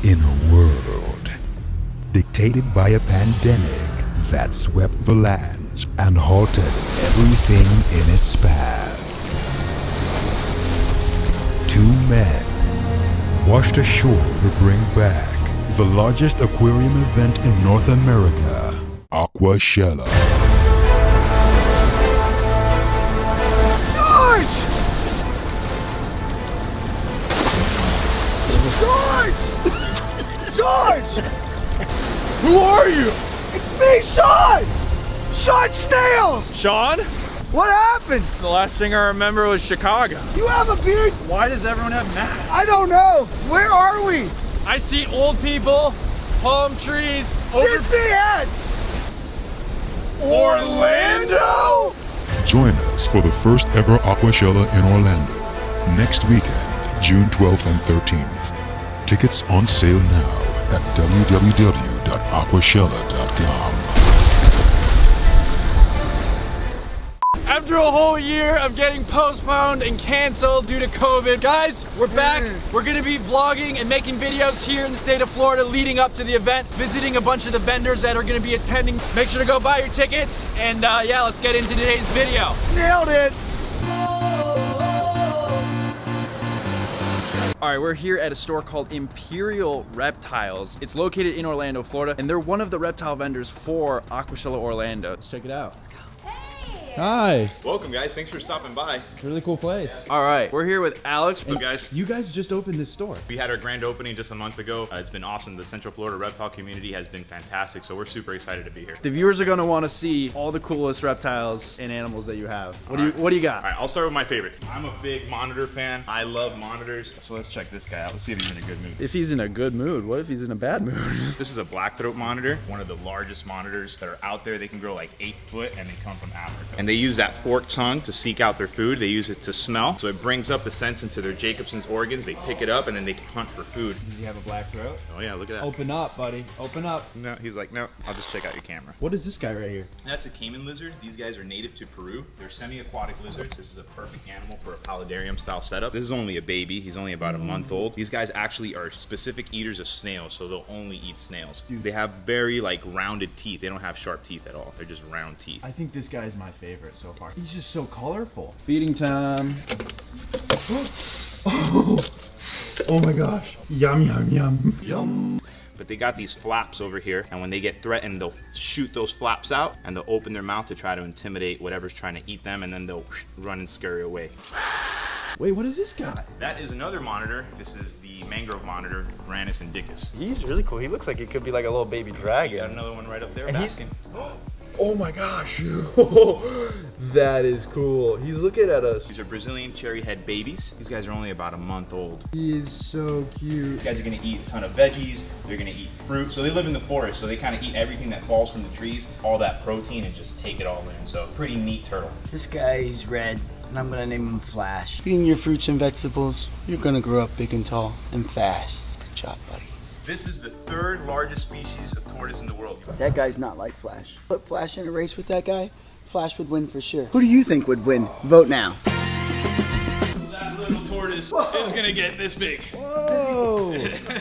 In a world dictated by a pandemic that swept the lands and halted everything in its path, two men washed ashore to bring back the largest aquarium event in North America, Aqua Shella. George! Who are you? It's me, Sean! Sean Snails! Sean? What happened? The last thing I remember was Chicago. You have a beard? Why does everyone have masks? I don't know. Where are we? I see old people, palm trees, Disney hats! Orlando? Join us for the first ever Aqua Shella in Orlando next weekend, June 12th and 13th. Tickets on sale now at www.aquashella.com. After a whole year of getting postponed and canceled due to COVID, guys, we're back. We're gonna be vlogging and making videos here in the state of Florida leading up to the event, visiting a bunch of the vendors that are gonna be attending. Make sure to go buy your tickets, and yeah, let's get into today's video. Nailed it! All right, we're here at a store called Imperial Reptiles. It's located in Orlando, Florida, and they're one of the reptile vendors for Aqua Shella Orlando. Let's check it out. Let's go. Hi. Welcome, guys. Thanks for stopping by. Really cool place. All right, we're here with Alex. What's up, guys? You guys just opened this store. We had our grand opening just a month ago. It's been awesome. The Central Florida reptile community has been fantastic, so we're super excited to be here. The viewers are gonna want to see all the coolest reptiles and animals that you have. What do you got? All right, I'll start with my favorite. I'm a big monitor fan. I love monitors. So let's check this guy out. Let's see if he's in a good mood. If he's in a good mood, what if he's in a bad mood? This is a black throat monitor, one of the largest monitors that are out there. They can grow like 8 foot and they come from Africa. And they use that forked tongue to seek out their food. They use it to smell. So it brings up the sense into their Jacobson's organs. They pick it up and then they can hunt for food. Does he have a black throat? Oh yeah, look at that. Open up, buddy. Open up. No, he's like, no, I'll just check out your camera. What is this guy right here? That's a Cayman lizard. These guys are native to Peru. They're semi-aquatic lizards. This is a perfect animal for a paludarium style setup. This is only a baby. He's only about a month old. These guys actually are specific eaters of snails, so they'll only eat snails. Dude. They have very like rounded teeth. They don't have sharp teeth at all. They're just round teeth. I think this guy is my favorite so far. He's just so colorful. Feeding time. Oh my gosh. Yum, yum, yum. Yum. But they got these flaps over here, and when they get threatened, they'll shoot those flaps out, and they'll open their mouth to try to intimidate whatever's trying to eat them, and then they'll run and scurry away. Wait, what is this guy? That is another monitor. This is the mangrove monitor, Granus indicus. He's really cool. He looks like he could be like a little baby dragon. Got another one right up there. And basking. Oh my gosh. That is cool. He's looking at us. These are Brazilian cherry head babies. These guys are only about a month old. He is so cute. These guys are gonna eat a ton of veggies. They're gonna eat fruit. So they live in the forest, so they kind of eat everything that falls from the trees, all that protein, and just take it all in. So pretty neat turtle. This guy is red, and I'm gonna name him Flash. Eating your fruits and vegetables, you're gonna grow up big and tall and fast. Good job, buddy. This is the 3rd largest species of tortoise in the world. That guy's not like Flash. Put Flash in a race with that guy, Flash would win for sure. Who do you think would win? Vote now. That little tortoise is gonna get this big. Whoa!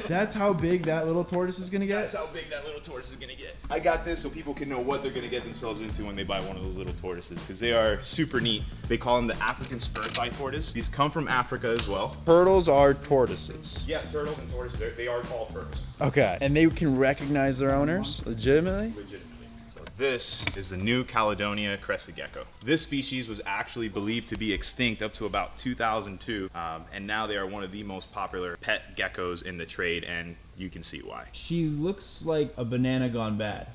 That's how big that little tortoise is gonna get? That's how big that little tortoise is gonna get. I got this so people can know what they're gonna get themselves into when they buy one of those little tortoises, because they are super neat. They call them the African spur-thigh tortoise. These come from Africa as well. Turtles are tortoises. Yeah, turtles and tortoises, they are all turtles. Okay. And they can recognize their owners legitimately? Legitimately. So this is the new Caledonia Crested Gecko. This species was actually believed to be extinct up to about 2002, and now they are one of the most popular pet geckos in the trade, and you can see why. She looks like a banana gone bad.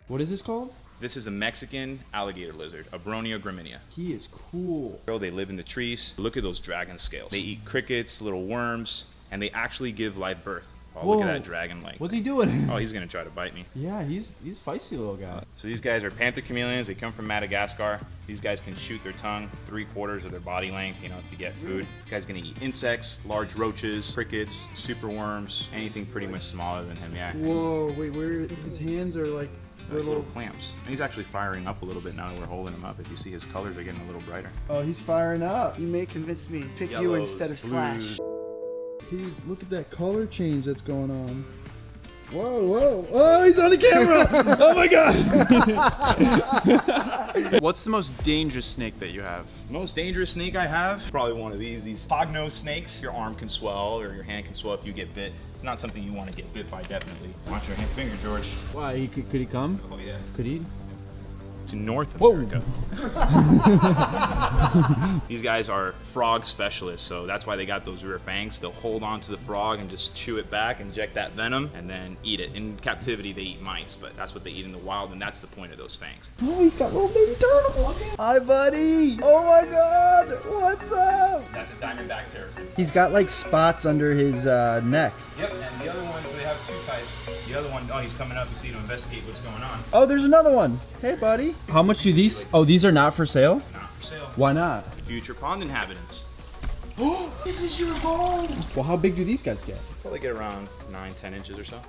What is this called? This is a Mexican alligator lizard, a Abronia graminia. He is cool. They live in the trees. Look at those dragon scales. They eat crickets, little worms, and they actually give live birth. Oh, look at that dragon leg. What's he doing? Oh, he's gonna try to bite me. Yeah, he's feisty little guy. So these guys are Panther Chameleons. They come from Madagascar. These guys can shoot their tongue 3/4 of their body length, you know, to get food. This guy's gonna eat insects, large roaches, crickets, super worms, anything pretty much smaller than him, yeah. Whoa, wait, where his hands are like little clamps. And he's actually firing up a little bit now that we're holding him up. If you see, his colors are getting a little brighter. Oh, he's firing up. You may convince me to pick you Yellows, instead of blues. Flash. Jeez, look at that color change that's going on. Whoa, whoa. Oh, he's on the camera. Oh my God. What's the most dangerous snake that you have? Most dangerous snake I have, probably one of these hognose snakes. Your arm can swell or your hand can swell if you get bit. It's not something you want to get bit by, definitely. Watch your finger, George. Why? Could he come? Oh yeah. Could he? To North America. These guys are frog specialists, so that's why they got those rear fangs. They'll hold on to the frog and just chew it back, inject that venom, and then eat it. In captivity, they eat mice, but that's what they eat in the wild, and that's the point of those fangs. Oh, he's got little baby turtle. Hi, buddy. Oh my God. What's up? That's a diamondback terrapin. He's got like spots under his neck. Yep, and the other ones, they have two types. The other one, oh, he's coming up to see to investigate what's going on. Oh, there's another one. Hey, buddy. How much do these? Oh, these are not for sale? Not for sale. Why not? Future pond inhabitants. This is your home. Well, how big do these guys get? Probably get around 9-10 inches or so.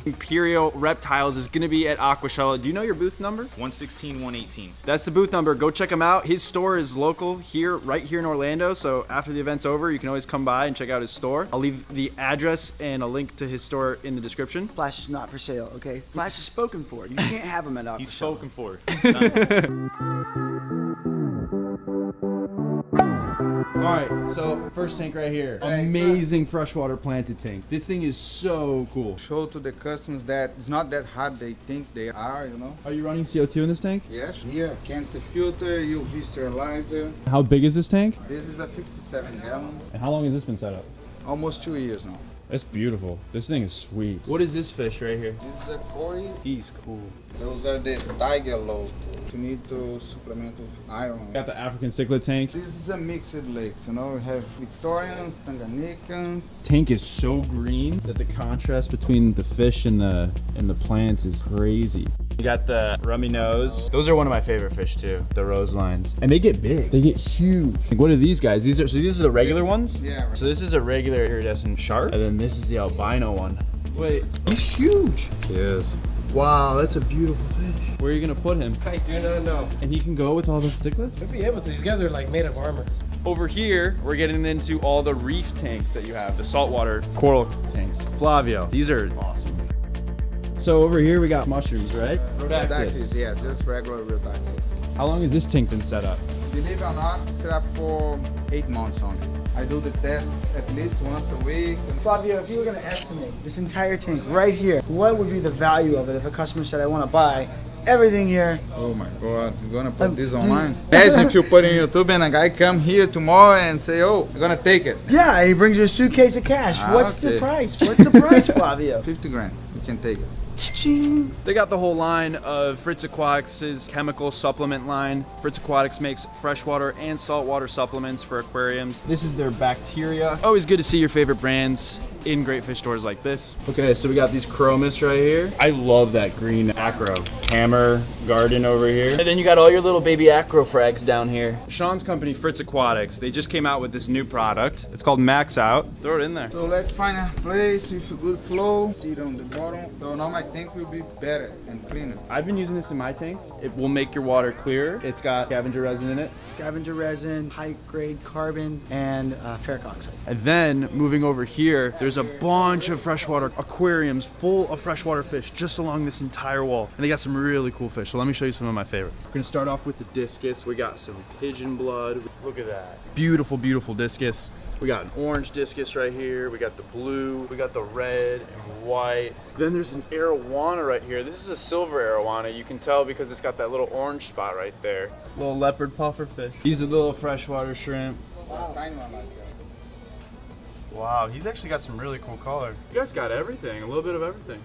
Imperial Reptiles is gonna be at Aqua Shella. Do you know your booth number? 116, 118. That's the booth number. Go check him out. His store is local here, right here in Orlando. So after the event's over, you can always come by and check out his store. I'll leave the address and a link to his store in the description. Flash is not for sale, okay? Flash is spoken for. You can't have him at Aqua He's Shella. spoken for. All right, so first tank right here. Amazing freshwater planted tank. This thing is so cool. Show to the customers that it's not that hard they think they are, you know. Are you running CO2 in this tank? Yes. Here, canister filter, UV sterilizer. How big is this tank? This is a 57 gallons. And how long has this been set up? Almost 2 years now. That's beautiful. This thing is sweet. What is this fish right here? This is a Ocoee. He's cool. Those are the tiger load. You need to supplement with iron. Got the African cichlid tank. This is a mixed lakes, you know. We have Victorians, Tanganyikans. Tank is so green that the contrast between the fish and the plants is crazy. You got the rummy nose. Those are one of my favorite fish too, the rose lines. And they get big. They get huge. Like, what are these guys? These are the regular ones? Yeah. Right. So this is a regular iridescent shark, and then this is the albino one. Wait, he's huge. Yes. Wow, that's a beautiful fish. Where are you gonna put him? I do not know. And he can go with all the cichlids? You'll be able to. These guys are like made of armor. Over here, we're getting into all the reef tanks that you have, the saltwater coral tanks. Flavio, these are awesome. So over here we got mushrooms, right? Rhodactis, yes, just regular rhodactis. How long has this tank been set up? Believe it or not, set up for 8 months only. I do the tests at least once a week. Flavio, if you were going to estimate this entire tank right here, what would be the value of it if a customer said, I want to buy everything here? Oh my God, you're gonna put this online? Imagine if you put in YouTube and a guy come here tomorrow and say, oh, you're gonna take it. Yeah, and he brings you a suitcase of cash. What's the okay. price? What's the price, Flavio? 50 grand, you can take it. Cha-ching. They got the whole line of Fritz Aquatics' chemical supplement line. Fritz Aquatics makes freshwater and saltwater supplements for aquariums. This is their bacteria. Always good to see your favorite brands in great fish stores like this. Okay, so we got these chromis right here. I love that green acro. Hammer garden over here. And then you got all your little baby acro frags down here. Sean's company, Fritz Aquatics, they just came out with this new product. It's called Max Out. Throw it in there. So let's find a place with a good flow. See it on the bottom. So now my tank will be better and cleaner. I've been using this in my tanks. It will make your water clear. It's got scavenger resin in it. Scavenger resin, high grade carbon, and ferric oxide. And then moving over here, there's a bunch of freshwater aquariums full of freshwater fish just along this entire wall. And they got some really cool fish. So let me show you some of my favorites. We're gonna start off with the discus. We got some pigeon blood. Look at that. Beautiful, beautiful discus. We got an orange discus right here. We got the blue. We got the red and white. Then there's an arowana right here. This is a silver arowana. You can tell because it's got that little orange spot right there. Little leopard puffer fish. These are little freshwater shrimp. Tiny one like that. Wow, he's actually got some really cool color. You guys got everything, a little bit of everything.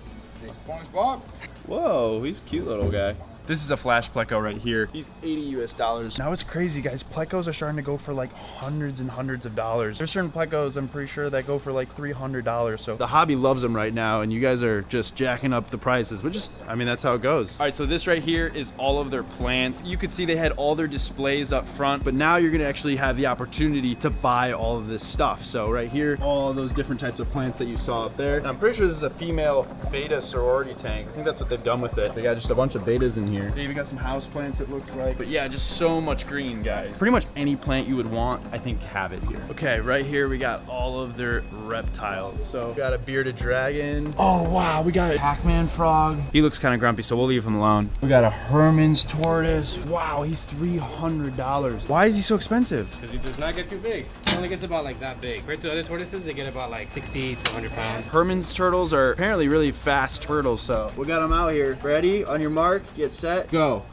SpongeBob. Whoa, he's a cute little guy. This is a flash Pleco right here. He's $80 US. Now it's crazy, guys. Plecos are starting to go for like hundreds and hundreds of dollars. There's certain Plecos, I'm pretty sure, that go for like $300. So the hobby loves them right now, and you guys are just jacking up the prices, which is, I mean, that's how it goes. All right, so this right here is all of their plants. You could see they had all their displays up front, but now you're gonna actually have the opportunity to buy all of this stuff. So right here, all of those different types of plants that you saw up there. And I'm pretty sure this is a female beta sorority tank. I think that's what they've done with it. They got just a bunch of betas in here. here. They even got some house plants, it looks like. But yeah, just so much green, guys. Pretty much any plant you would want, I think, have it here. Okay, right here we got all of their reptiles. So we got a bearded dragon. Oh wow, we got a Pac-Man frog. He looks kind of grumpy, so we'll leave him alone. We got a Herman's tortoise. Wow, he's $300. Why is he so expensive? Because he does not get too big. He only gets about like that big. Compared to other tortoises, they get about like 60 to 100 pounds. Herman's turtles are apparently really fast turtles, so we got them out here. Ready? On your mark, get set, go.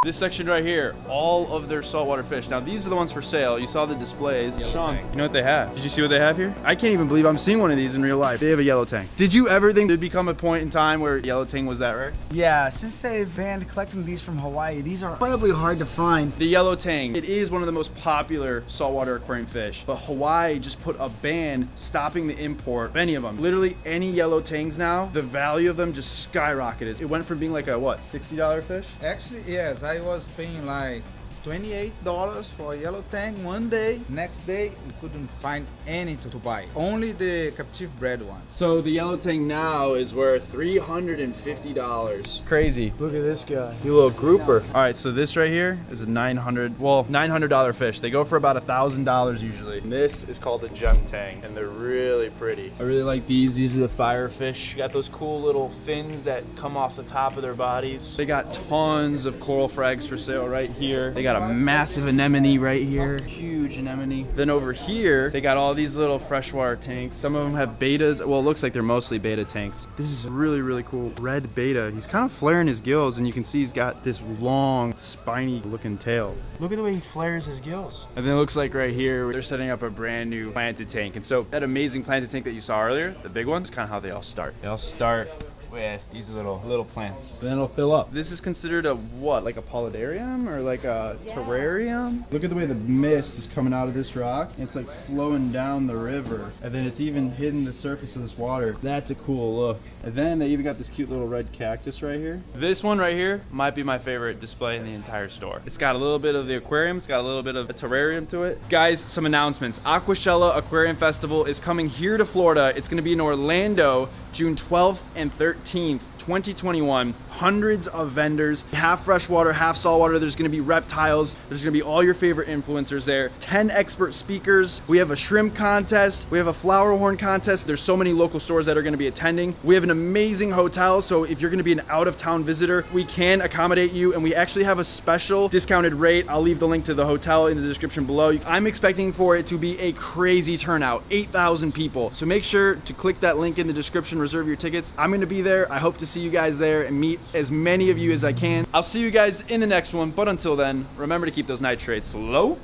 This section right here, all of their saltwater fish. Now these are the ones for sale. You saw the displays. Sean, you know what they have? Did you see what they have here? I can't even believe I'm seeing one of these in real life. They have a yellow tang. Did you ever think there'd become a point in time where yellow tang was that rare? Yeah, since they've banned collecting these from Hawaii, these are incredibly hard to find. The yellow tang, it is one of the most popular saltwater aquarium fish, but Hawaii just put a ban stopping the import of any of them. Literally any yellow tangs now, the value of them just skyrocketed. It went from being like a, what, $60 fish? Actually, yes, I was paying like $28 for a yellow tang one day. Next day, we couldn't find any to buy. Only the captive bred ones. So the yellow tang now is worth $350. Crazy. Look at this guy. You little grouper. All right, so this right here is a $900 fish. They go for about $1,000 usually. And this is called a gem tang, and they're really pretty. I really like these. These are the fire fish. You got those cool little fins that come off the top of their bodies. They got tons of coral frags for sale right here. They got a massive anemone right here. Huge anemone. Then over here, they got all these little freshwater tanks. Some of them have betas. Well, it looks like they're mostly beta tanks. This is really, really cool. Red beta. He's kind of flaring his gills, and you can see he's got this long, spiny looking tail. Look at the way he flares his gills. And then it looks like right here, they're setting up a brand new planted tank. And so that amazing planted tank that you saw earlier, the big one's kind of how they all start. They all start with these little plants. Then it'll fill up. This is considered a what? Like a paludarium or like a terrarium? Look at the way the mist is coming out of this rock. It's like flowing down the river. And then it's even hitting the surface of this water. That's a cool look. And then they even got this cute little red cactus right here. This one right here might be my favorite display in the entire store. It's got a little bit of the aquarium. It's got a little bit of a terrarium to it. Guys, some announcements. Aqua Shella Aquarium Festival is coming here to Florida. It's going to be in Orlando, June 12th and 13th. 2021. Hundreds of vendors, half freshwater, half saltwater. There's going to be reptiles. There's going to be all your favorite influencers there. 10 expert speakers. We have a shrimp contest. We have a flower horn contest. There's so many local stores that are going to be attending. We have an amazing hotel, so if you're going to be an out-of-town visitor, we can accommodate you, and we actually have a special discounted rate. I'll leave the link to the hotel in the description below. I'm expecting for it to be a crazy turnout, 8,000 people. So make sure to click that link in the description, reserve your tickets. I'm going to be there. I hope to see you guys there and meet as many of you as I can. I'll see you guys in the next one, but until then, remember to keep those nitrates low.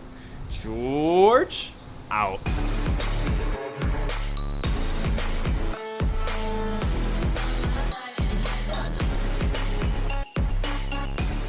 George, out.